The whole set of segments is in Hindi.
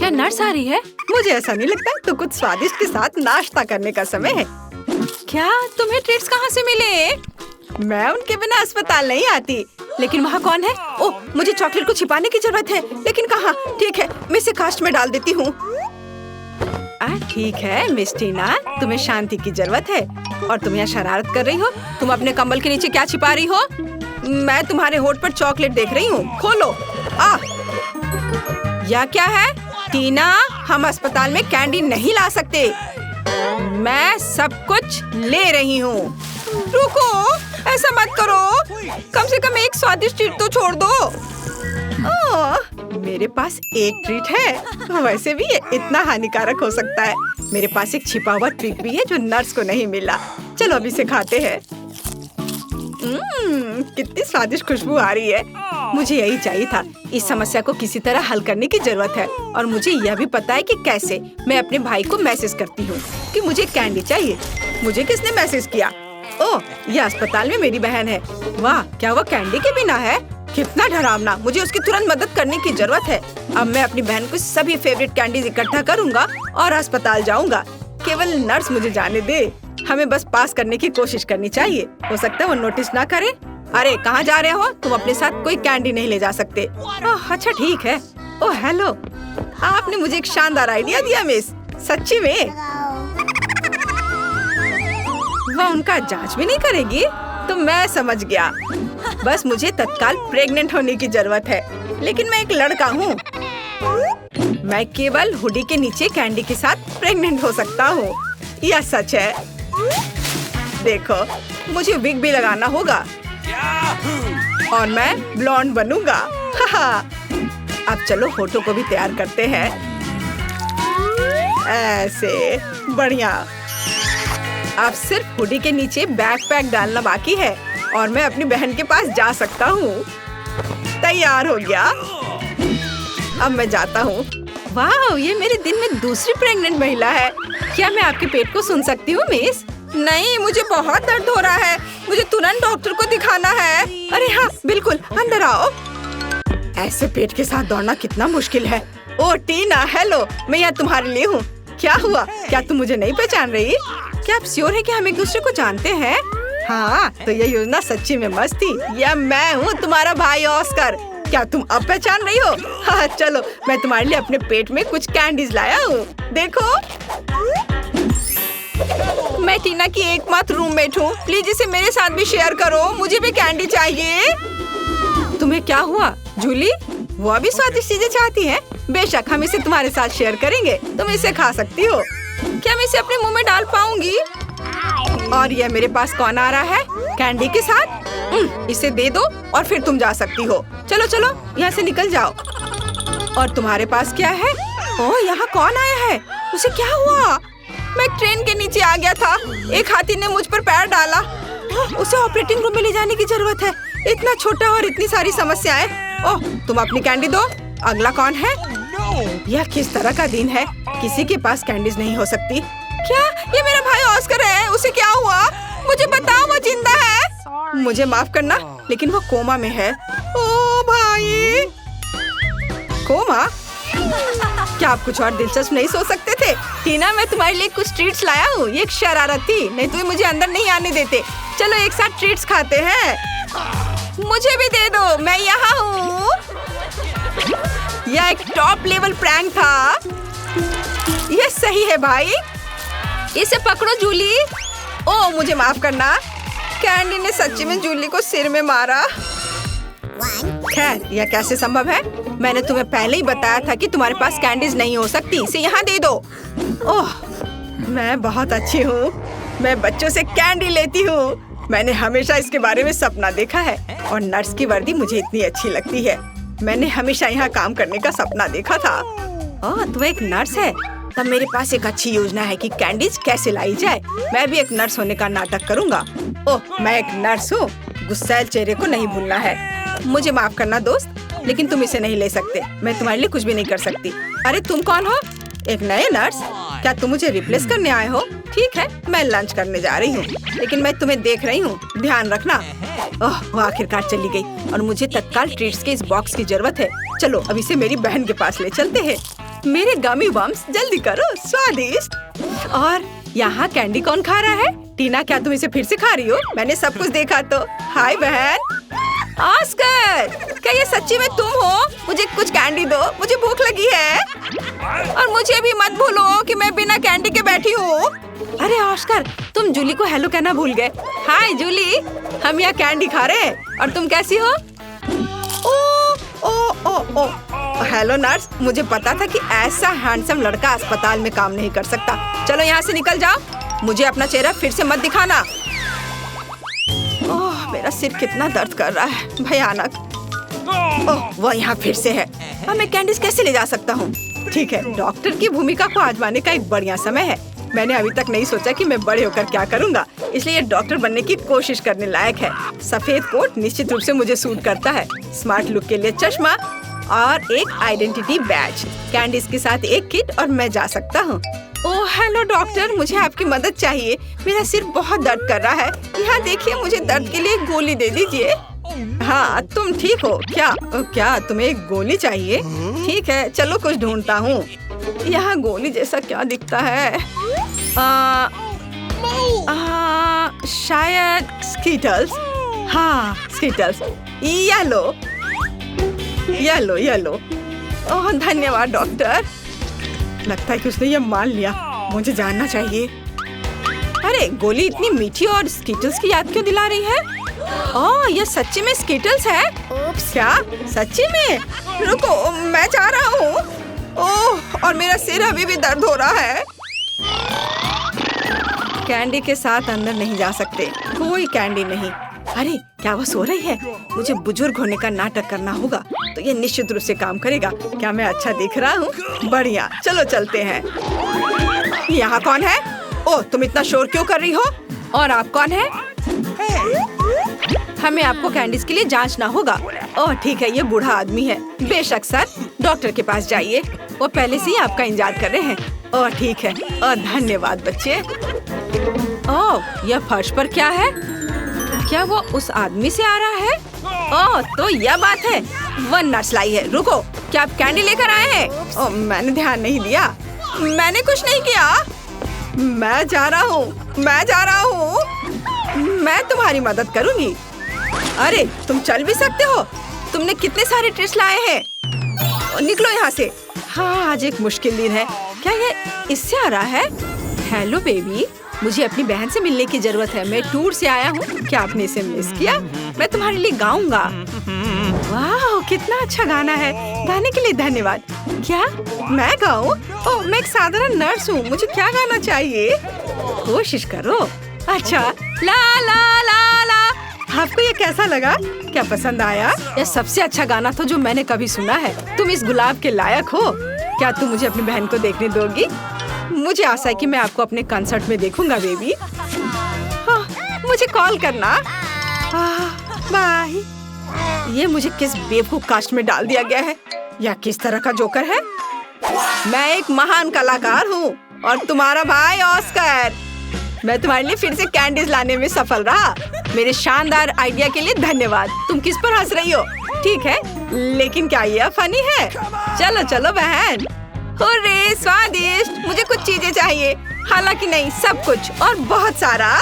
क्या नर्स आ रही है? मुझे ऐसा नहीं लगता, तो कुछ स्वादिष्ट के साथ नाश्ता करने का समय है। क्या तुम्हें ट्रीट्स कहाँ से मिले? मैं उनके बिना अस्पताल नहीं आती। लेकिन वहाँ कौन है? ओह, मुझे चॉकलेट को छिपाने की जरूरत है, लेकिन कहाँ? ठीक है, मैं इसे कास्ट में डाल देती हूँ। ठीक है मिस टीना, तुम्हें शांति की जरूरत है और तुम यहाँ शरारत कर रही हो। तुम अपने कंबल के नीचे क्या छिपा रही हो? मैं तुम्हारे होठ पर चॉकलेट देख रही हूँ, खोलो। यह क्या है? टीना, हम अस्पताल में कैंडी नहीं ला सकते। मैं सब कुछ ले रही हूँ। रुको, ऐसा मत करो, कम से कम एक स्वादिष्ट ट्रीट तो छोड़ दो। मेरे पास एक ट्रीट है, वैसे भी ये इतना हानिकारक हो सकता है। मेरे पास एक छिपा हुआ ट्रीट भी है जो नर्स को नहीं मिला। चलो अभी इसे खाते हैं। कितनी स्वादिष्ट खुशबू आ रही है। मुझे यही चाहिए था। इस समस्या को किसी तरह हल करने की जरूरत है और मुझे यह भी पता है कि कैसे। मैं अपने भाई को मैसेज करती हूँ कि मुझे कैंडी चाहिए। मुझे किसने मैसेज किया? ओह, यह अस्पताल में मेरी बहन है। वाह, क्या वो कैंडी के बिना है? कितना डरावना। मुझे उसकी तुरंत मदद करने की जरूरत है। अब मैं अपनी बहन को सभी फेवरेट कैंडीज इकट्ठा करूँगा और अस्पताल जाऊँगा। केवल नर्स मुझे जाने दे। हमें बस पास करने की कोशिश करनी चाहिए। हो सकता है वो नोटिस ना करे। अरे कहाँ जा रहे हो? तुम अपने साथ कोई कैंडी नहीं ले जा सकते। ओह अच्छा ठीक है। ओह हेलो, आपने मुझे एक शानदार आइडिया दिया मिस। सच्ची में? वह उनका जांच भी नहीं करेगी? तो मैं समझ गया। बस मुझे तत्काल प्रेग्नेंट होने की जरूरत है। लेकिन मैं एक लड़का हूँ। मैं केवल हुडी के नीचे कैंडी के साथ प्रेग्नेंट हो सकता हूँ। यह सच है। देखो, मुझे विग भी लगाना होगा और मैं ब्लॉन्ड बनूंगा। अब चलो होठों को भी तैयार करते हैं। ऐसे बढ़िया। अब सिर्फ हुडी के नीचे बैकपैक डालना बाकी है और मैं अपनी बहन के पास जा सकता हूँ। तैयार हो गया। अब मैं जाता हूँ। वाह, ये मेरे दिन में दूसरी प्रेग्नेंट महिला है। क्या मैं आपके पेट को सुन सकती हूँ मिस? नहीं, मुझे बहुत दर्द हो रहा है। मुझे तुरंत डॉक्टर को दिखाना है। अरे हाँ बिल्कुल, अंदर आओ। ऐसे पेट के साथ दौड़ना कितना मुश्किल है। ओह टीना, हेलो, मैं यहाँ तुम्हारे लिए हूँ। क्या हुआ? क्या तुम मुझे नहीं पहचान रही? क्या आप श्योर है कि हम एक दूसरे को जानते हैं? हाँ, तो ये योजना सच्ची में मस्त थी। यह मैं हूँ, तुम्हारा भाई ऑस्कर। क्या तुम अब पहचान रही हो? हाँ चलो, मैं तुम्हारे लिए अपने पेट में कुछ कैंडीज लाया हूँ। देखो, मैं टीना की एकमात्र रूममेट हूँ। प्लीज इसे मेरे साथ भी शेयर करो। मुझे भी कैंडी चाहिए। तुम्हें क्या हुआ जूली? वो भी स्वादिष्ट चीजें चाहती है। बेशक, हम इसे तुम्हारे साथ शेयर करेंगे। तुम इसे खा सकती हो। क्या मैं इसे अपने मुंह में डाल पाऊंगी? और यह मेरे पास कौन आ रहा है कैंडी के साथ? इसे दे दो और फिर तुम जा सकती हो। चलो चलो, यहाँ से निकल जाओ। और तुम्हारे पास क्या है? ओह, यहाँ कौन आया है? उसे क्या हुआ? मैं ट्रेन के नीचे आ गया था। एक हाथी ने मुझ पर पैर डाला। उसे ऑपरेटिंग रूम में ले जाने की जरूरत है। इतना छोटा और इतनी सारी समस्याएं। ओह, तुम अपनी कैंडी दो। अगला कौन है? यह किस तरह का दिन है? किसी के पास कैंडीज नहीं हो सकती। क्या ये मेरा भाई ऑस्कर है? उसे क्या हुआ? मुझे बताओ, वो जिंदा है? मुझे माफ करना, लेकिन वो कोमा में है। ओ भाई, कोमा? क्या आप कुछ और दिलचस्प नहीं सोच सकते थे? टीना, मैं तुम्हारे लिए कुछ ट्रीट्स लाया हूँ। ये एक शरारत थी, नहीं तो ये मुझे अंदर नहीं आने देते। चलो एक साथ ट्रीट्स खाते हैं। मुझे भी दे दो, मैं यहाँ हूँ। यह एक टॉप लेवल प्रैंक था। यह सही है भाई। इसे पकड़ो जूली। ओह, मुझे माफ करना। कैंडी ने सच्ची में जूली को सिर में मारा। खैर, यह कैसे संभव है? मैंने तुम्हें पहले ही बताया था कि तुम्हारे पास कैंडीज नहीं हो सकती। इसे यहाँ दे दो। ओह, मैं बहुत अच्छी हूँ। मैं बच्चों से कैंडी लेती हूँ। मैंने हमेशा इसके बारे में सपना देखा है और नर्स की वर्दी मुझे इतनी अच्छी लगती है। मैंने हमेशा यहाँ काम करने का सपना देखा था। ओह, तुम एक नर्स है? तब मेरे पास एक अच्छी योजना है कि कैंडीज कैसे लाई जाए। मैं भी एक नर्स होने का नाटक करूँगा। ओह, मैं एक नर्स हूँ। गुस्सैल चेहरे को नहीं भूलना है। मुझे माफ करना दोस्त, लेकिन तुम इसे नहीं ले सकते। मैं तुम्हारे लिए कुछ भी नहीं कर सकती। अरे तुम कौन हो? एक नए नर्स? क्या तुम मुझे रिप्लेस करने आए हो? ठीक है, मैं लंच करने जा रही हूँ, लेकिन मैं तुम्हें देख रही हूँ। ध्यान रखना। ओह, वो आखिरकार चली गई और मुझे तत्काल ट्रीट्स के इस बॉक्स की जरूरत है। चलो अब इसे मेरी बहन के पास ले चलते हैं। मेरे गमी बम्स जल्दी करो, स्वादिष्ट। और यहाँ कैंडी कौन खा रहा है? टीना, क्या तुम इसे फिर से खा रही हो? मैंने सब कुछ देखा तो। हाय बहन। ऑस्कर, क्या ये सच्ची में तुम हो? मुझे कुछ कैंडी दो, मुझे भूख लगी है। और मुझे भी मत भूलो कि मैं बिना कैंडी के बैठी हूँ। अरे ऑस्कर, तुम जूली को हेलो कहना भूल गए। हाय जूली, हम यहाँ कैंडी खा रहे हैं। और तुम कैसी हो? ओ हेलो नर्स, मुझे पता था कि ऐसा हैंडसम लड़का अस्पताल में काम नहीं कर सकता। चलो यहाँ से निकल जाओ, मुझे अपना चेहरा फिर से मत दिखाना। ओह, मेरा सिर कितना दर्द कर रहा है, भयानक। ओह, वो यहाँ फिर से है। अब मैं कैंडीज कैसे ले जा सकता हूँ? ठीक है, डॉक्टर की भूमिका को आजमाने का एक बढ़िया समय है। मैंने अभी तक नहीं सोचा कि मैं बड़े होकर क्या करूँगा, इसलिए डॉक्टर बनने की कोशिश करने लायक है। सफेद कोट निश्चित रूप से मुझे सूट करता है। स्मार्ट लुक के लिए चश्मा और एक आइडेंटिटी बैज, कैंडीज के साथ एक किट, और मैं जा सकता हूँ। ओह हेलो डॉक्टर, मुझे आपकी मदद चाहिए। मेरा सिर बहुत दर्द कर रहा है। यहाँ देखिए, मुझे दर्द के लिए एक गोली दे दीजिए। हाँ, तुम ठीक हो क्या? क्या तुम्हें एक गोली चाहिए? ठीक है, चलो कुछ ढूंढता हूँ। यहाँ गोली जैसा क्या दिखता है? शायद स्कीटल्स। हाँ Skittles. Yellow yellow yellow. Oh धन्यवाद डॉक्टर। लगता है कि उसने ये मान लिया। मुझे जानना चाहिए। अरे गोली इतनी मीठी और स्कीटल्स की याद क्यों दिला रही है? ओह ये सच्ची में स्कीटल्स है? क्या सच्ची में? रुको, मैं जा रहा हूँ। ओह, और मेरा सिर अभी भी दर्द हो रहा है। कैंडी के साथ अंदर नहीं जा सकते, कोई कैंडी नहीं। अरे क्या वो सो रही है? मुझे बुजुर्ग होने का नाटक करना होगा, तो ये निश्चित रूप से काम करेगा। क्या मैं अच्छा दिख रहा हूँ? बढ़िया, चलो चलते हैं। यहाँ कौन है? ओह तुम इतना शोर क्यों कर रही हो? और आप कौन है? हमें आपको कैंडीज के लिए जांचना होगा। ओह ठीक है, ये बूढ़ा आदमी है। बेशक सर, डॉक्टर के पास जाइए, वो पहले से ही आपका इंतजार कर रहे हैं। ओह ठीक है, और धन्यवाद बच्चे। ओह यह फर्श पर क्या है? क्या वो उस आदमी से आ रहा है? ओह तो यह बात है, वह नर्स लाई है। रुको, क्या आप कैंडी लेकर आए हैं? ओह मैंने ध्यान नहीं दिया। मैंने कुछ नहीं किया। मैं जा रहा हूँ, मैं जा रहा हूँ। मैं तुम्हारी मदद करूँगी। अरे तुम चल भी सकते हो? तुमने कितने सारे ट्रीट्स लाए हैं? निकलो यहाँ से। हाँ आज एक मुश्किल दिन है। क्या ये इससे आ रहा है? हेलो बेबी, मुझे अपनी बहन से मिलने की जरूरत है। मैं टूर से आया हूँ। क्या आपने इसे मिस किया? मैं तुम्हारे लिए गाऊंगा। वाह कितना अच्छा गाना है। गाने के लिए धन्यवाद। क्या मैं गाऊं? ओह मैं एक साधारण नर्स हूँ, मुझे क्या गाना चाहिए? कोशिश करो। अच्छा ला ला ला ला। आपको ये कैसा लगा? क्या पसंद आया? यह सबसे अच्छा गाना था जो मैंने कभी सुना है। तुम इस गुलाब के लायक हो। क्या तुम मुझे अपनी बहन को देखने दोगी? मुझे आशा है कि मैं आपको अपने कंसर्ट में देखूंगा बेबी। हाँ, मुझे कॉल करना। बाय। ये मुझे किस बेवकूफ कास्ट में डाल दिया गया है? या किस तरह का जोकर है? मैं एक महान कलाकार हूँ और तुम्हारा भाई ऑस्कर। मैं तुम्हारे लिए फिर से कैंडीज लाने में सफल रहा। मेरे शानदार आइडिया के लिए धन्यवाद। तुम किस पर हंस रही हो? ठीक है, लेकिन क्या यह फनी है? चलो चलो बहन। हुर्रे, स्वादिष्ट। मुझे कुछ चीजें चाहिए, हालांकि नहीं, सब कुछ और बहुत सारा।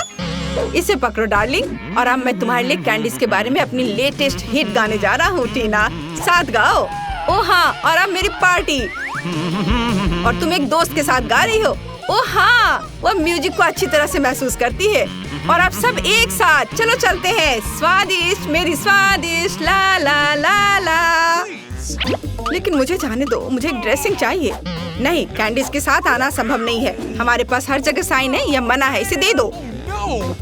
इसे पकड़ो डार्लिंग, और अब मैं तुम्हारे लिए कैंडीज के बारे में अपनी लेटेस्ट हिट गाने जा रहा हूँ। टीना साथ गाओ। ओ हाँ, और अब मेरी पार्टी। और तुम एक दोस्त के साथ गा रही हो। ओ हाँ, वह म्यूजिक को अच्छी तरह से महसूस करती है। और आप सब एक साथ चलो चलते हैं। स्वादिष्ट मेरी स्वादिष्ट, ला ला ला ला। लेकिन मुझे जाने दो, मुझे एक ड्रेसिंग चाहिए। नहीं, कैंडीज के साथ आना संभव नहीं है। हमारे पास हर जगह साइन है, यह मना है, इसे दे दो।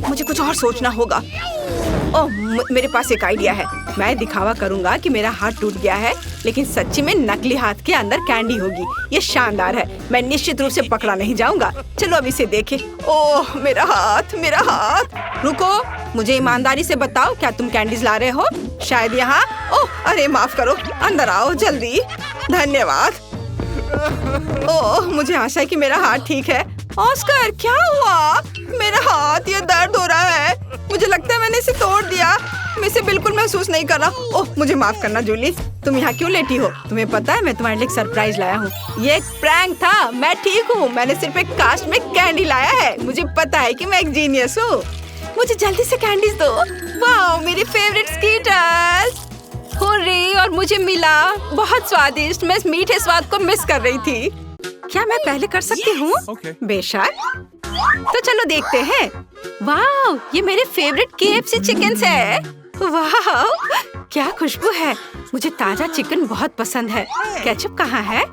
मुझे कुछ और सोचना होगा। ओह मेरे पास एक आइडिया है। मैं दिखावा करूंगा कि मेरा हाथ टूट गया है, लेकिन सच्ची में नकली हाथ के अंदर कैंडी होगी। ये शानदार है। मैं निश्चित रूप से पकड़ा नहीं जाऊंगा। चलो अब इसे देखें। ओह मेरा हाथ, मेरा हाथ। रुको, मुझे ईमानदारी से बताओ, क्या तुम कैंडीज ला रहे हो? शायद यहाँ। ओह अरे माफ करो, अंदर आओ जल्दी। धन्यवाद। ओह मुझे आशा है कि मेरा हाथ ठीक है। ऑस्कर क्या हुआ? मेरा हाथ, ये दर्द हो रहा है। मुझे लगता है मैंने इसे तोड़ दिया। मैं इसे बिल्कुल महसूस नहीं कर रहा। ओह मुझे माफ करना जूली, तुम यहाँ क्यों लेटी हो? तुम्हें पता है मैं तुम्हारे लिए एक सरप्राइज लाया हूँ। ये एक प्रैंक था, मैं ठीक हूँ। मैंने सिर्फ एक कास्ट में कैंडी लाया है। मुझे पता है कि मैं एक जीनियस हूँ। मुझे जल्दी से कैंडीज दो। वाह मेरी फेवरेट स्कीटर्स। हुर्रे, और मुझे मिला। बहुत स्वादिष्ट। मैं इस मीठे स्वाद को मिस कर रही थी। क्या मैं पहले कर सकती हूँ? बेशक। तो चलो देखते हैं। वाह ये मेरे फेवरेट KFC चिकन्स है। वाह क्या खुशबू है। मुझे ताजा चिकन बहुत पसंद है। केचप कहाँ है?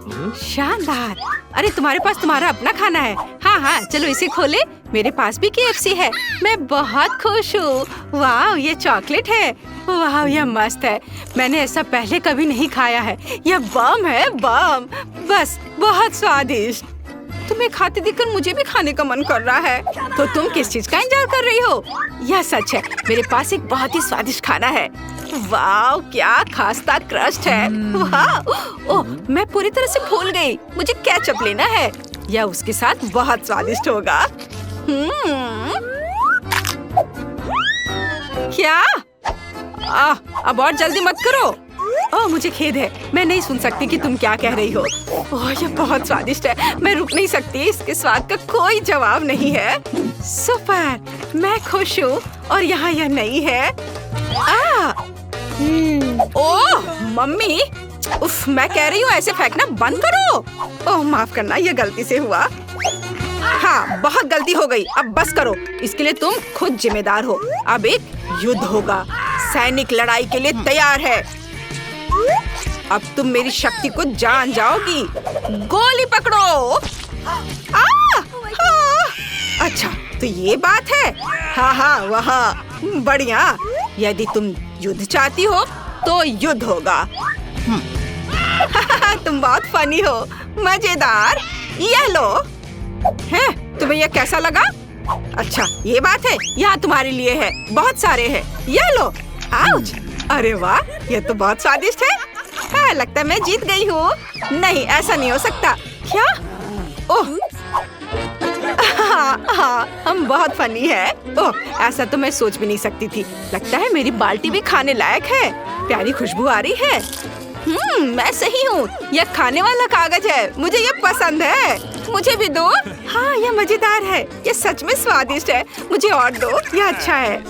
शानदार। अरे तुम्हारे पास तुम्हारा अपना खाना है। हाँ हाँ चलो इसे खोले। मेरे पास भी KFC है। मैं बहुत खुश हूँ। वाह ये चॉकलेट है। वाह यह मस्त है। मैंने ऐसा पहले कभी नहीं खाया है। यह बम है, बम। बस बहुत स्वादिष्ट। तुम्हें खाते देखकर मुझे भी खाने का मन कर रहा है। तो तुम किस चीज का इंतजार कर रही हो? यह सच है, मेरे पास एक बहुत ही स्वादिष्ट खाना है। वाह क्या खास्ता क्रस्ट है। वाह ओह मैं पूरी तरह से भूल गई। मुझे केचप लेना है। यह उसके साथ बहुत स्वादिष्ट होगा। क्या? अब और जल्दी मत करो। ओह मुझे खेद है, मैं नहीं सुन सकती कि तुम क्या कह रही हो। ओह ये बहुत स्वादिष्ट है। मैं रुक नहीं सकती। इसके स्वाद का कोई जवाब नहीं है। सुपर, मैं खुश हूँ। और यहाँ यह नहीं है। ओह मम्मी, उफ मैं कह रही हूँ ऐसे फेंकना बंद करो। ओह माफ करना, यह गलती से हुआ। हाँ बहुत गलती हो गई। अब बस करो। इसके लिए तुम खुद जिम्मेदार हो। अब एक युद्ध होगा। सैनिक लड़ाई के लिए तैयार है। अब तुम मेरी शक्ति को जान जाओगी। गोली पकड़ो। अच्छा तो ये बात है। हाँ हाँ वहाँ बढ़िया। यदि तुम युद्ध चाहती हो तो युद्ध होगा। तुम बहुत फनी हो। मजेदार। यह लो। है तुम्हें यह कैसा लगा? अच्छा ये बात है। यहाँ तुम्हारे लिए है। बहुत सारे हैं। यह लो। आउच। अरे वाह ये तो बहुत स्वादिष्ट है। हाँ, लगता है मैं जीत गई हूँ। नहीं ऐसा नहीं हो सकता। क्या? ओह हाँ, हम बहुत फनी है। ओह ऐसा तो मैं सोच भी नहीं सकती थी। लगता है मेरी बाल्टी भी खाने लायक है। प्यारी खुशबू आ रही है। मैं सही हूँ। यह खाने वाला कागज है। मुझे यह पसंद है। मुझे भी दो। हाँ यह मजेदार है। यह सच में स्वादिष्ट है। मुझे और दो। यह अच्छा है।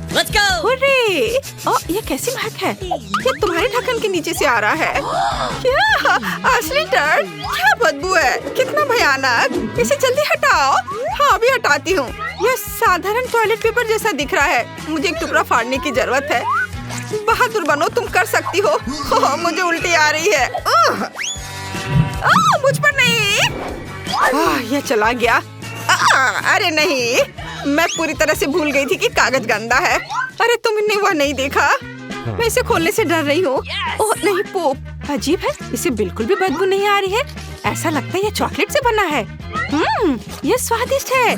Let's go! हुर्रे! ओह, ये कैसी महक है? ये तुम्हारे ढक्कन के नीचे से आ रहा है। क्या? असली टर्ड? क्या बदबू है? कितना भयानक! इसे जल्दी हटाओ। हाँ अभी हटाती हूँ। यह साधारण टॉयलेट पेपर जैसा दिख रहा है। मुझे एक टुकड़ा फाड़ने की जरूरत है। बहादुर बनो, तुम कर सकती हो। ओह, मुझे उल्टी आ रही है। मुझ पर नहीं। यह चला गया। अरे नहीं, मैं पूरी तरह से भूल गई थी कि कागज गंदा है। अरे तुमने वह नहीं देखा? मैं इसे खोलने से डर रही हूँ। ओह नहीं पोप, अजीब है। इसे बिल्कुल भी बदबू नहीं आ रही है। ऐसा लगता है ये चॉकलेट से बना है। ये स्वादिष्ट है।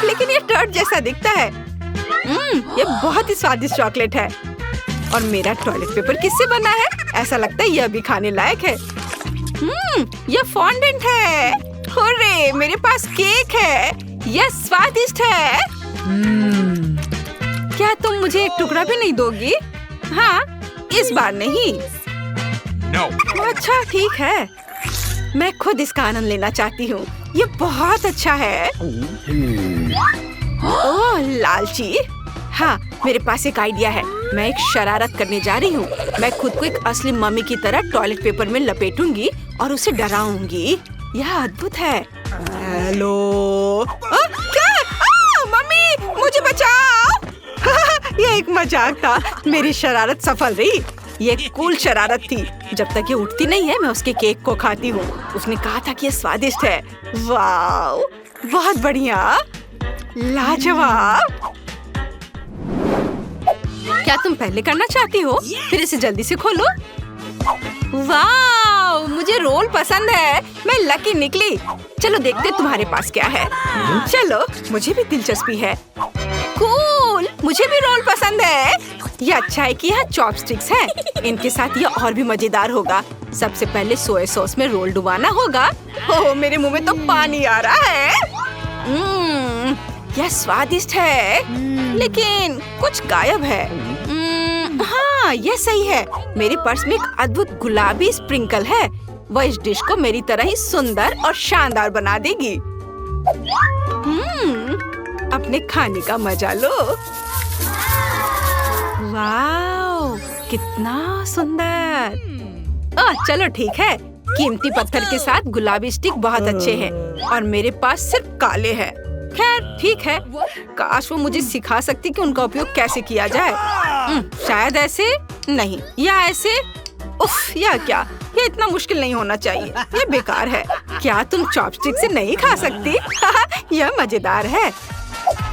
लेकिन ये टर्ड जैसा दिखता है। ये बहुत ही स्वादिष्ट चॉकलेट है। और मेरा टॉयलेट पेपर किससे बना है? ऐसा लगता है यह भी खाने लायक है। यह फॉन्डेंट है। हुर्रे, मेरे पास केक है। यह स्वादिष्ट है। क्या तुम मुझे एक टुकड़ा भी नहीं दोगी? हाँ, इस बार नहीं। No. अच्छा ठीक है, मैं खुद इसका आनंद लेना चाहती हूँ। ये बहुत अच्छा है। ओह लालची। हाँ मेरे पास एक आइडिया है। मैं एक शरारत करने जा रही हूँ। मैं खुद को एक असली मम्मी की तरह टॉयलेट पेपर में लपेटूंगी और उसे डराऊंगी। यह अद्भुत है। हेलो। क्या? मम्मी मुझे बचाओ। यह एक मजाक था। मेरी शरारत सफल रही। ये कूल शरारत थी। जब तक ये उठती नहीं है मैं उसके केक को खाती हूँ। उसने कहा था कि ये स्वादिष्ट है। वाव, बहुत बढ़िया, लाजवाब। क्या तुम पहले करना चाहती हो? फिर इसे जल्दी से खोलो। वाव, मुझे रोल पसंद है। मैं लकी निकली। चलो देखते तुम्हारे पास क्या है। चलो, मुझे भी दिलचस्पी है। कूल, मुझे भी रोल पसंद है। ये अच्छा है कि यहाँ चॉपस्टिक्स हैं। इनके साथ ये और भी मजेदार होगा। सबसे पहले सोया सॉस में रोल डुबाना होगा। ओह, मेरे मुंह में तो पानी आ रहा है। यह स्वादिष्ट है, लेकिन कुछ गायब है। हाँ, यह सही है। मेरे पर्स में एक अद्भुत गुलाबी स्प्रिंकल है। वह इस डिश को मेरी तरह ही सुंदर और शानदार बना देगी। अपने खाने का मजा लो। वाव, कितना सुंदर। चलो ठीक है। कीमती पत्थर के साथ गुलाबी स्टिक बहुत अच्छे हैं और मेरे पास सिर्फ काले हैं। खैर ठीक है, काश वो मुझे सिखा सकती कि उनका उपयोग कैसे किया जाए। शायद ऐसे नहीं, या ऐसे। उफ, या क्या? ये इतना मुश्किल नहीं होना चाहिए। ये बेकार है। क्या तुम चॉपस्टिक से नहीं खा सकती? यह मजेदार है।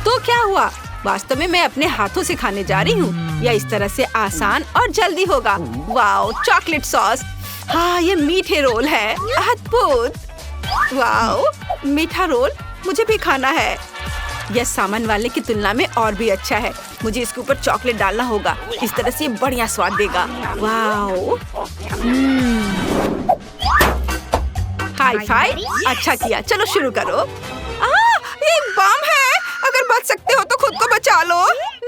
तो क्या हुआ? वास्तव में मैं अपने हाथों से खाने जा रही हूँ। यह इस तरह से आसान और जल्दी होगा। Wow, chocolate sauce. हाँ, ये मीठे रोल है। अद्भुत। वाओ, मीठा रोल मुझे भी खाना है। यह सामान वाले की तुलना में और भी अच्छा है। मुझे इसके ऊपर चॉकलेट डालना होगा। इस तरह से ये बढ़िया स्वाद देगा। वाओ। Hi fi. अच्छा किया। चलो शुरू करो। ये बम है। अगर बच सकते हो तो खुद को बचा लो।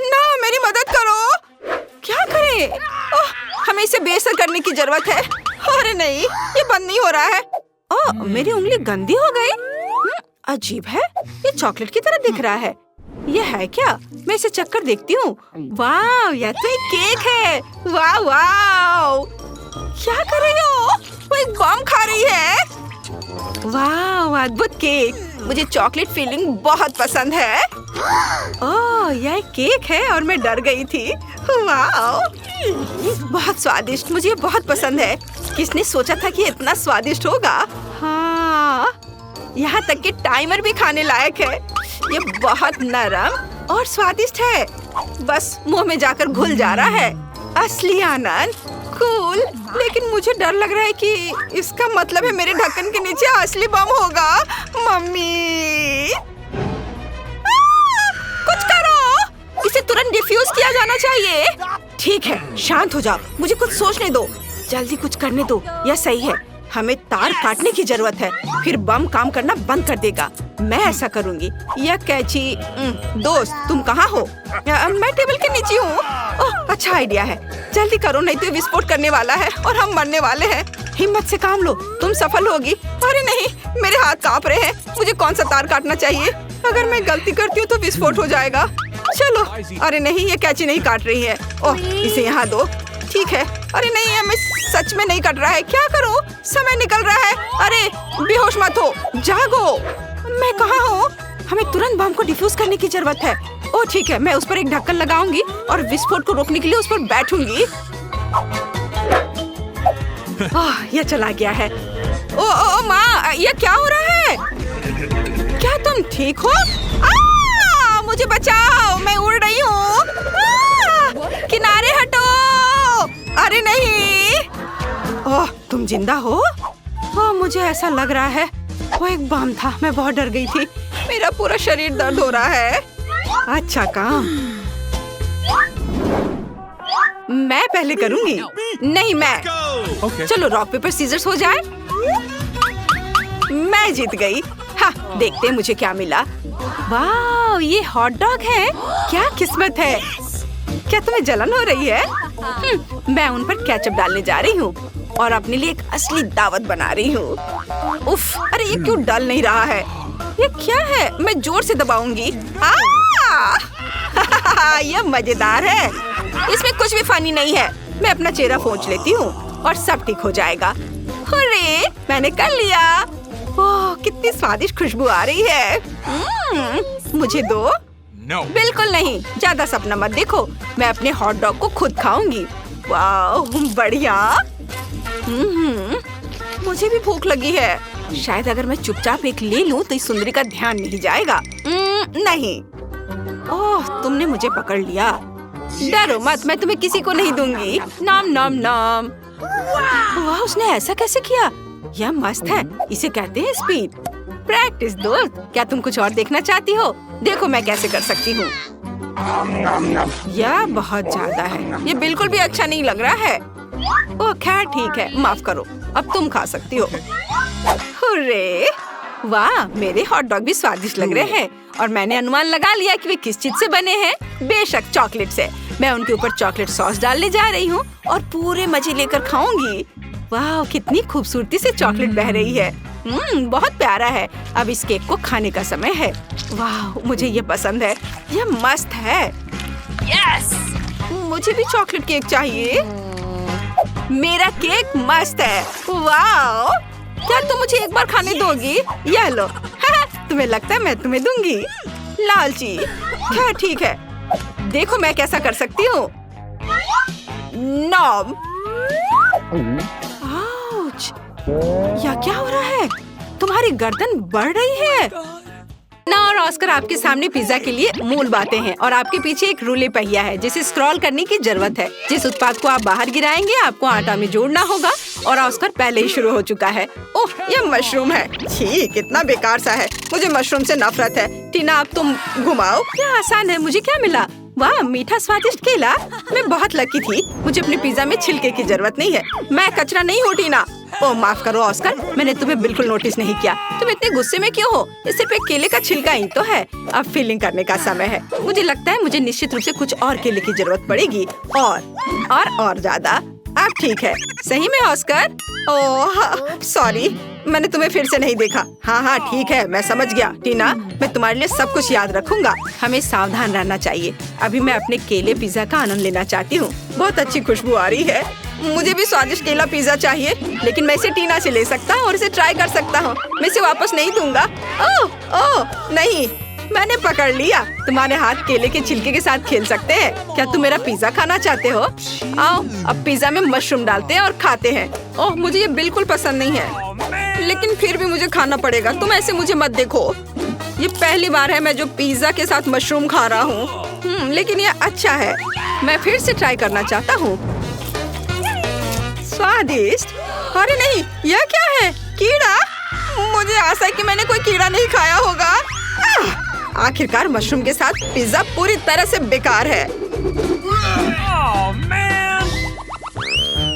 ना, मेरी मदद करो। क्या करें? हमें इसे बेअसर करने की जरूरत है। अरे नहीं, ये बंद नहीं हो रहा है। मेरी उंगली गंदी हो गई। अजीब है, ये चॉकलेट की तरह दिख रहा है। यह है क्या? मैं इसे चक्कर देखती हूँ। वाह, यह तो एक केक है। वाह वाह, क्या कर रही हो? वो एक बम खा रही है। वाह, अद्भुत केक। मुझे चॉकलेट फिलिंग बहुत पसंद है। ओह, यह केक है और मैं डर गई थी। वाह, बहुत स्वादिष्ट। मुझे बहुत पसंद है। किसने सोचा था कि इतना स्वादिष्ट होगा? हाँ, यहाँ तक कि टाइमर भी खाने लायक है। ये बहुत नरम और स्वादिष्ट है। बस मुंह में जाकर घुल जा रहा है। असली आनंद। कूल। लेकिन मुझे डर लग रहा है कि इसका मतलब है मेरे ढक्कन के नीचे असली बम होगा। मम्मी, कुछ करो। इसे तुरंत डिफ्यूज किया जाना चाहिए। ठीक है, शांत हो जाओ। मुझे कुछ सोचने दो। जल्दी कुछ करने दो। यह सही है। हमें तार काटने की जरूरत है, फिर बम काम करना बंद कर देगा। मैं ऐसा करूंगी। यह कैची। दोस्त, तुम कहाँ हो? मैं टेबल के नीचे हूँ। ओह, अच्छा आइडिया है। जल्दी करो, नहीं तो ये विस्फोट करने वाला है और हम मरने वाले हैं। हिम्मत से काम लो, तुम सफल होगी। अरे नहीं, मेरे हाथ कांप रहे हैं। मुझे कौन सा तार काटना चाहिए? अगर मैं गलती करती हूँ तो विस्फोट हो जाएगा। चलो। अरे नहीं, ये कैची नहीं काट रही है। ओह, इसे यहाँ दो। ठीक है। अरे नहीं, हमें सच में नहीं कट रहा है। क्या करूं? समय निकल रहा है। अरे बेहोश मत हो, जागो। मैं कहाँ हूँ? हमें तुरंत बम को डिफ्यूज करने की जरूरत है। ओह ठीक है, मैं उस पर एक ढक्कन लगाऊंगी और विस्फोट को रोकने के लिए उस पर बैठूंगी। यह चला गया है। ओ माँ, यह क्या हो रहा है? क्या तुम ठीक हो? मुझे बचाओ, मैं उड़ रही हूँ। किनारे हटो। अरे नहीं। ओह, तुम जिंदा हो? ओह, मुझे ऐसा लग रहा है वो एक बम था। मैं बहुत डर गई थी। मेरा पूरा शरीर दर्द हो रहा है। अच्छा काम। मैं पहले करूंगी। नहीं, मैं। चलो रॉक पेपर सीजर्स हो जाए। मैं जीत गई। हाँ, देखते हैं मुझे क्या मिला। वाह, ये हॉट डॉग है। क्या किस्मत है। क्या तुम्हें जलन हो रही है? मैं उन पर केचप डालने जा रही हूँ और अपने लिए एक असली दावत बना रही हूँ। उफ, अरे ये क्यों डल नहीं रहा है? ये क्या है? मैं जोर से दबाऊंगी। यह मजेदार है। इसमें कुछ भी फनी नहीं है। मैं अपना चेहरा पोंछ लेती हूँ और सब ठीक हो जाएगा। अरे, मैंने कर लिया। ओह, कितनी स्वादिष्ट खुशबू आ रही है। मुझे दो। No. बिल्कुल नहीं, ज्यादा सपना मत देखो। मैं अपने हॉट डॉग को खुद खाऊंगी। वाह, बढ़िया। मुझे भी भूख लगी है। शायद अगर मैं चुपचाप एक ले लूं तो इस सुंदरी का ध्यान नहीं जाएगा। नहीं। ओह, तुमने मुझे पकड़ लिया। डरो मत, मैं तुम्हें किसी को नहीं दूंगी। नाम नाम नाम। वाह, उसने ऐसा कैसे किया? यह मस्त है। इसे कहते हैं स्पीड। प्रैक्टिस दोस्त। क्या तुम कुछ और देखना चाहती हो? देखो मैं कैसे कर सकती हूँ। यह बहुत ज्यादा है। ये बिल्कुल भी अच्छा नहीं लग रहा है। ओह खैर ठीक है, माफ करो। अब तुम खा सकती हो। हुर्रे! वाह, मेरे हॉट डॉग भी स्वादिष्ट लग रहे हैं और मैंने अनुमान लगा लिया कि वे किस चीज से बने हैं। बेशक चॉकलेट से। मैं उनके ऊपर चॉकलेट सॉस डालने जा रही हूँ और पूरे मजे लेकर खाऊंगी। वाह, कितनी खूबसूरती से चॉकलेट बह रही है। बहुत प्यारा है। अब इस केक को खाने का समय है। वाह, मुझे ये पसंद है। ये मस्त है। Yes! मुझे भी चॉकलेट केक चाहिए। मेरा केक मस्त है। वाह, क्या तुम मुझे एक बार खाने दोगी? यह लो। तुम्हें लगता है मैं तुम्हें दूंगी? लालची। क्या ठीक है, देखो मैं कैसा कर सकती हूँ। नॉम। आउच। या क्या हो रहा है? तुम्हारी गर्दन बढ़ रही है। ना और ऑस्कर आपके सामने पिज्जा के लिए मूल बातें हैं और आपके पीछे एक रूले पहिया है जिसे स्क्रॉल करने की जरूरत है। जिस उत्पाद को आप बाहर गिराएंगे आपको आटा में जोड़ना होगा और ऑस्कर पहले ही शुरू हो चुका है। ओह, ये मशरूम है। छी, कितना बेकार सा है। मुझे मशरूम से नफरत है। टीना, अब तुम घुमाओ। क्या आसान है। मुझे क्या मिला? वाह, मीठा स्वादिष्ट केला। मैं बहुत लकी थी। मुझे अपने पिज्जा में छिलके की जरूरत नहीं है। मैं कचरा नहीं हूँ टीना। ओह, माफ करो ऑस्कर, मैंने तुम्हें बिल्कुल नोटिस नहीं किया। तुम इतने गुस्से में क्यों हो? ये सिर्फ एक केले का छिलका ही तो है। अब फीलिंग करने का समय है। मुझे लगता है मुझे निश्चित रूप से कुछ और केले की जरूरत पड़ेगी और ज्यादा। अब ठीक है। सही में ऑस्कर? ओह सॉरी, मैंने तुम्हें फिर से नहीं देखा। हाँ ठीक है, मैं समझ गया। टीना, मैं तुम्हारे लिए सब कुछ याद रखूंगा। हमें सावधान रहना चाहिए। अभी मैं अपने केले पिज्जा का आनंद लेना चाहती हूँ। बहुत अच्छी खुशबू आ रही है। मुझे भी स्वादिष्ट केला पिज्जा चाहिए, लेकिन मैं इसे टीना से ले सकता हूँ और इसे ट्राई कर सकता हूँ। मैं इसे वापस नहीं दूंगा। ओह नहीं, मैंने पकड़ लिया। तुम्हारे हाथ केले के छिलके के साथ खेल सकते हैं। क्या तुम मेरा पिज्जा खाना चाहते हो? आओ, अब पिज्जा में मशरूम डालते हैं और खाते हैं। ओह, मुझे ये बिल्कुल पसंद नहीं है, लेकिन फिर भी मुझे खाना पड़ेगा। तुम ऐसे मुझे मत देखो। ये पहली बार है मैं जो पिज्जा के साथ मशरूम खा रहा हूँ। लेकिन ये अच्छा है। मैं फिर से ट्राई करना चाहता हूँ। स्वादिष्ट। अरे नहीं, यह क्या है? कीड़ा? मुझे आशा है कि मैंने कोई कीड़ा नहीं खाया होगा। आखिरकार मशरूम के साथ पिज्जा पूरी तरह से बेकार है।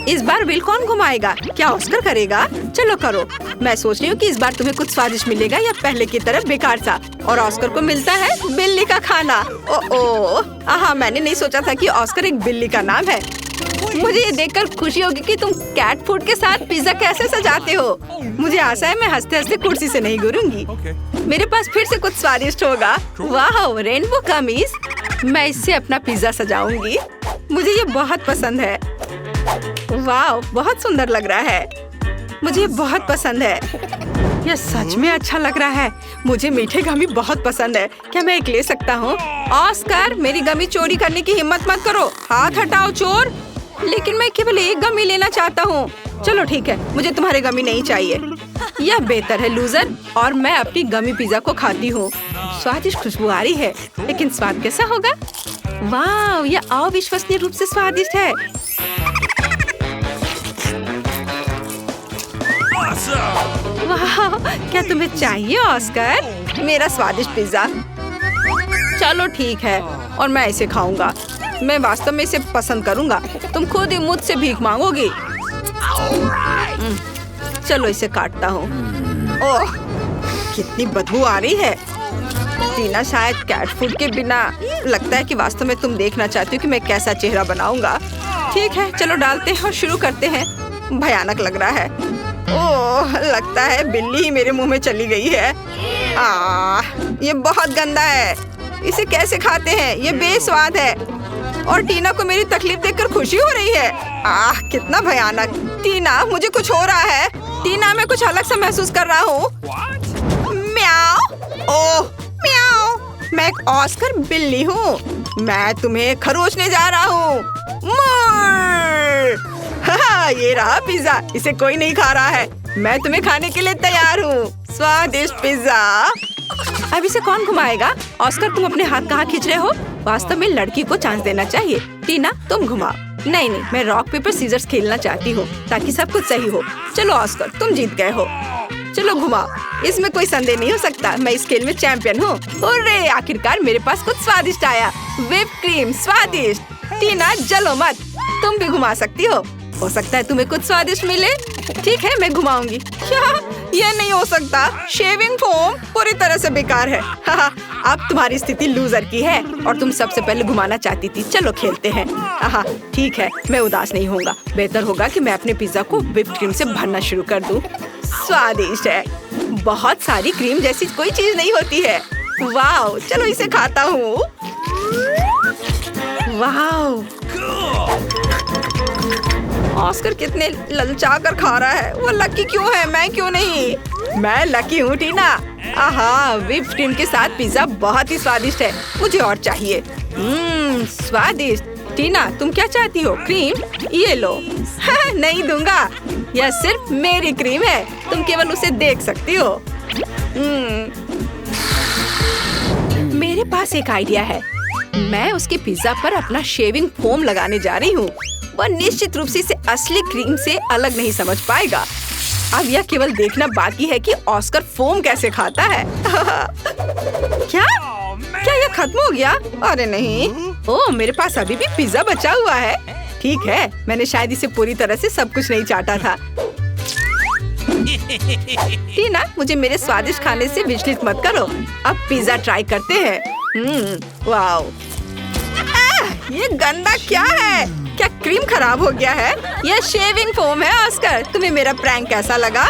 इस बार बिल कौन घुमाएगा? क्या ऑस्कर करेगा? चलो करो। मैं सोच रही हूँ कि इस बार तुम्हें कुछ स्वादिष्ट मिलेगा या पहले की तरह बेकार सा। और ऑस्कर को मिलता है बिल्ली का खाना। ओह, मैंने नहीं सोचा था कि ऑस्कर एक बिल्ली का नाम है। मुझे ये देखकर खुशी होगी कि तुम कैट फूड के साथ पिज्जा कैसे सजाते हो। मुझे आशा है मैं हंसते हंसते कुर्सी से नहीं गिरूंगी। मेरे पास फिर से कुछ स्वादिष्ट होगा। वाह, रेनबो कमीज। मैं इससे अपना पिज्जा सजाऊंगी। मुझे ये बहुत पसंद है। वाह, बहुत सुंदर लग रहा है। मुझे ये बहुत पसंद है। यह सच में अच्छा लग रहा है। मुझे मीठे गमी बहुत पसंद है। क्या मैं एक ले सकता हूँ? ऑस्कर, मेरी गमी चोरी करने की हिम्मत मत करो। हाथ हटाओ चोर। लेकिन मैं केवल एक गमी लेना चाहता हूँ। चलो ठीक है, मुझे तुम्हारे गमी नहीं चाहिए। यह बेहतर है लूजर। और मैं अपनी गमी पिज्जा को खाती हूँ। स्वादिष्ट खुशबू आ रही है, लेकिन स्वाद कैसा होगा? वाह, यह अविश्वसनीय रूप से स्वादिष्ट है। वाह, क्या तुम्हें चाहिए ऑस्कर? मेरा स्वादिष्ट पिज्जा। चलो ठीक है, और मैं इसे खाऊंगा। मैं वास्तव में इसे पसंद करूंगा। तुम खुद ही मुझसे भीख मांगोगी। चलो इसे काटता हूँ। ओह, कितनी बदबू आ रही है। टीना, शायद कैट फूड के बिना लगता है कि वास्तव में तुम देखना चाहती हो कि मैं कैसा चेहरा बनाऊंगा। ठीक है, चलो डालते हैं और शुरू करते हैं। भयानक लग रहा है। ओह, लगता है बिल्ली ही मेरे मुंह में चली गई है। ये बहुत गंदा है। इसे कैसे खाते हैं? ये बेस्वाद है। और टीना को मेरी तकलीफ देखकर खुशी हो रही है। कितना भयानक। टीना, मुझे कुछ हो रहा है। टीना, मैं कुछ अलग सा महसूस कर रहा हूँ। म्याओ। ओह म्याओ, मैं एक ऑस्कर बिल्ली हूँ। मैं तुम्हें खरोचने जा रहा हूँ। ये रहा पिज्जा। इसे कोई नहीं खा रहा है। मैं तुम्हें खाने के लिए तैयार हूँ। स्वादिष्ट पिज्जा। अब इसे कौन घुमाएगा? ऑस्कर, तुम अपने हाथ कहाँ खींच रहे हो? वास्तव में लड़की को चांस देना चाहिए। टीना, तुम घुमाओ। नहीं, मैं रॉक पेपर सीजर्स खेलना चाहती हूँ ताकि सब कुछ सही हो। चलो ऑस्कर, तुम जीत गए हो। चलो घुमाओ। इसमें कोई संदेह नहीं हो सकता। मैं इस खेल में चैंपियन हूँ। अरे, आखिरकार मेरे पास कुछ स्वादिष्ट आया। व्हिप क्रीम स्वादिष्ट। टीना, जलो मत। तुम भी घुमा सकती हो। हो सकता है तुम्हें कुछ स्वादिष्ट मिले। ठीक है, मैं घुमाऊंगी। क्या? यह नहीं हो सकता। शेविंग फोम पूरी तरह से बेकार है। अब तुम्हारी स्थिति लूजर की है और तुम सबसे पहले घुमाना चाहती थी। चलो खेलते हैं। ठीक है, मैं उदास नहीं होऊंगा। बेहतर होगा कि मैं अपने पिज्जा को व्हिप्ड क्रीम से भरना शुरू कर दूं। स्वादिष्ट है। बहुत सारी क्रीम जैसी कोई चीज नहीं होती है। वाह, चलो इसे खाता हूँ। वाह, ऑस्कर कितने ललचा कर खा रहा है। वो लकी क्यों है, मैं क्यों नहीं? मैं लकी हूँ टीना। आहा, व्हिप्ड क्रीम के साथ पिज्जा बहुत ही स्वादिष्ट है। मुझे और चाहिए। स्वादिष्ट। टीना, तुम क्या चाहती हो? क्रीम? ये लो। नहीं दूंगा। यह सिर्फ मेरी क्रीम है, तुम केवल उसे देख सकती हो। मेरे पास एक आइडिया है। मैं उसके पिज्जा पर अपना शेविंग फोम लगाने जा रही हूँ। वह निश्चित रूप से इसे असली क्रीम से अलग नहीं समझ पाएगा। अब यह केवल देखना बाकी है कि ऑस्कर फोम कैसे खाता है। क्या यह खत्म हो गया? अरे नहीं। ओह, मेरे पास अभी भी पिज्जा बचा हुआ है। ठीक है, मैंने शायद इसे पूरी तरह से सब कुछ नहीं चाटा था। टीना, मुझे मेरे स्वादिष्ट खाने से विचलित मत करो। अब पिज्जा ट्राई करते हैं। वाओ, ये गंदा क्या है? क्या क्रीम खराब हो गया है? यह शेविंग फोम है। ऑस्कर, तुम्हें मेरा प्रैंक कैसा लगा?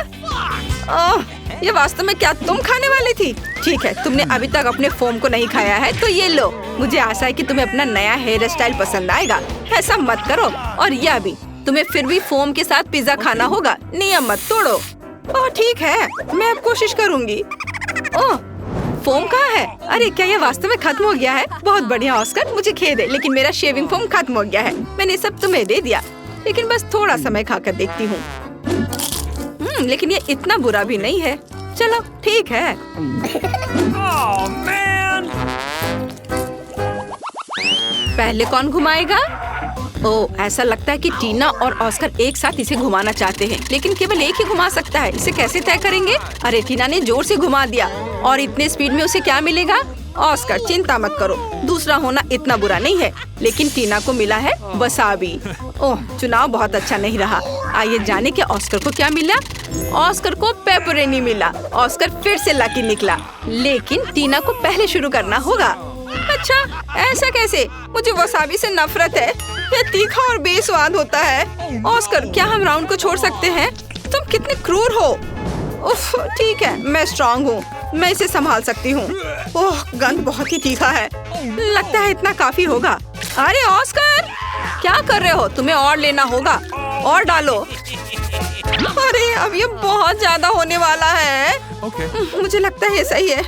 ओह, ये वास्तव में क्या तुम खाने वाली थी? ठीक है, तुमने अभी तक अपने फोम को नहीं खाया है तो ये लो। मुझे आशा है कि तुम्हें अपना नया हेयर स्टाइल पसंद आएगा। ऐसा मत करो। और यह भी, तुम्हें फिर भी फोम के साथ पिज्जा खाना होगा। नियम मत तोड़ो। ओह ठीक है, मैं अब कोशिश करूँगी। ओह, फोम कहाँ है? अरे क्या यह वास्तव में खत्म हो गया है? बहुत बढ़िया ऑस्कर, मुझे खेद है लेकिन मेरा शेविंग फोम खत्म हो गया है। मैंने सब तुम्हें दे दिया, लेकिन बस थोड़ा समय खाकर देखती हूँ। लेकिन ये इतना बुरा भी नहीं है। चलो ठीक है। पहले कौन घुमाएगा? ओह, ऐसा लगता है कि टीना और ऑस्कर एक साथ इसे घुमाना चाहते हैं, लेकिन केवल एक ही घुमा सकता है। इसे कैसे तय करेंगे? अरे टीना ने जोर से घुमा दिया और इतने स्पीड में उसे क्या मिलेगा? ऑस्कर, चिंता मत करो, दूसरा होना इतना बुरा नहीं है। लेकिन टीना को मिला है वसाबी। ओह, चुनाव बहुत अच्छा नहीं रहा। आइए जाने कि ऑस्कर को क्या मिला। ऑस्कर को पेपरोनी मिला। ऑस्कर फिर से लकी निकला, लेकिन टीना को पहले शुरू करना होगा। अच्छा, ऐसा कैसे? मुझे वसाबी से नफरत है। यह तीखा और बेस्वाद होता है। ऑस्कर, क्या हम राउंड को छोड़ सकते हैं? तुम कितने क्रूर हो। उफ, ठीक है, मैं स्ट्रॉन्ग हूँ, मैं इसे संभाल सकती हूँ। ओह, गंध बहुत ही तीखा है। लगता है इतना काफी होगा। अरे ऑस्कर, क्या कर रहे हो? तुम्हें और लेना होगा। और डालो। अरे अब ये बहुत ज्यादा होने वाला है। मुझे लगता है ये सही है।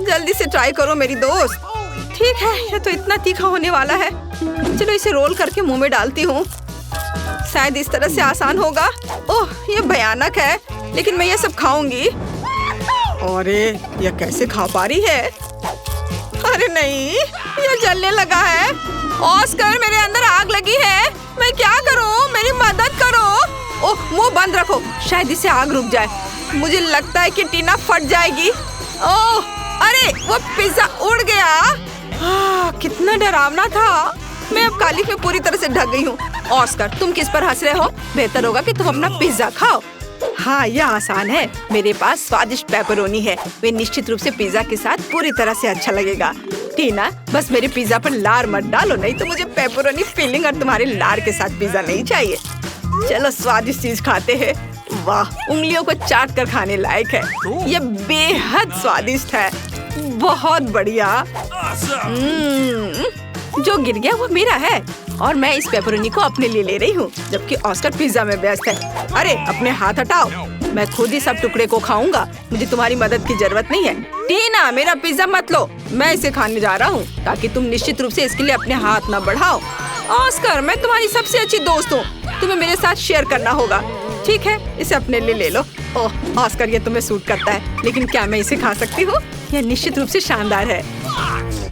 जल्दी से ट्राई करो मेरी दोस्त। ठीक है, ये तो इतना तीखा होने वाला है। चलो इसे रोल करके मुंह में डालती हूँ। शायद इस तरह से आसान होगा। ओह, ये भयानक है, लेकिन मैं ये सब खाऊंगी। अरे ये कैसे खा पा रही है? अरे नहीं, ये जलने लगा है। ऑस्कर, मेरे अंदर आग लगी है। मैं क्या करूं? मेरी मदद करो। ओह, मुंह बंद रखो, शायद इससे आग रुक जाए। मुझे लगता है कि टीना फट जाएगी। ओह, अरे वो पिज्जा उड़ गया। कितना डरावना था। मैं अब कालिख में पूरी तरह से ढक गई हूँ। ऑस्कर, तुम किस पर हंस रहे हो? बेहतर होगा कि तुम अपना पिज्जा खाओ। हाँ, यह आसान है। मेरे पास स्वादिष्ट पेपरोनी है। वे निश्चित रूप से पिज्जा के साथ पूरी तरह से अच्छा लगेगा। टीना, बस मेरे पिज्जा पर लार मत डालो, नहीं तो मुझे पेपरोनी फिलिंग और तुम्हारे लार के साथ पिज्जा नहीं चाहिए। चलो स्वादिष्ट चीज खाते हैं। वाह, उंगलियों को चाट कर खाने लायक है। ये बेहद स्वादिष्ट है। बहुत बढ़िया। जो गिर गया वो मेरा है और मैं इस पेपरोनी को अपने लिए ले रही हूँ, जबकि ऑस्कर पिज्जा में व्यस्त है। अरे अपने हाथ हटाओ, मैं खुद ही सब टुकड़े को खाऊंगा। मुझे तुम्हारी मदद की जरूरत नहीं है। टीना, मेरा पिज्जा मत लो, मैं इसे खाने जा रहा हूँ, ताकि तुम निश्चित रूप से इसके लिए अपने हाथ न बढ़ाओ। ऑस्कर, मैं तुम्हारी सबसे अच्छी दोस्त हूँ, तुम्हें मेरे साथ शेयर करना होगा। ठीक है, इसे अपने लिए ले लो। ओह ऑस्कर, ये तुम्हें सूट करता है, लेकिन क्या मैं इसे खा सकती हूँ? यह निश्चित रूप से शानदार है।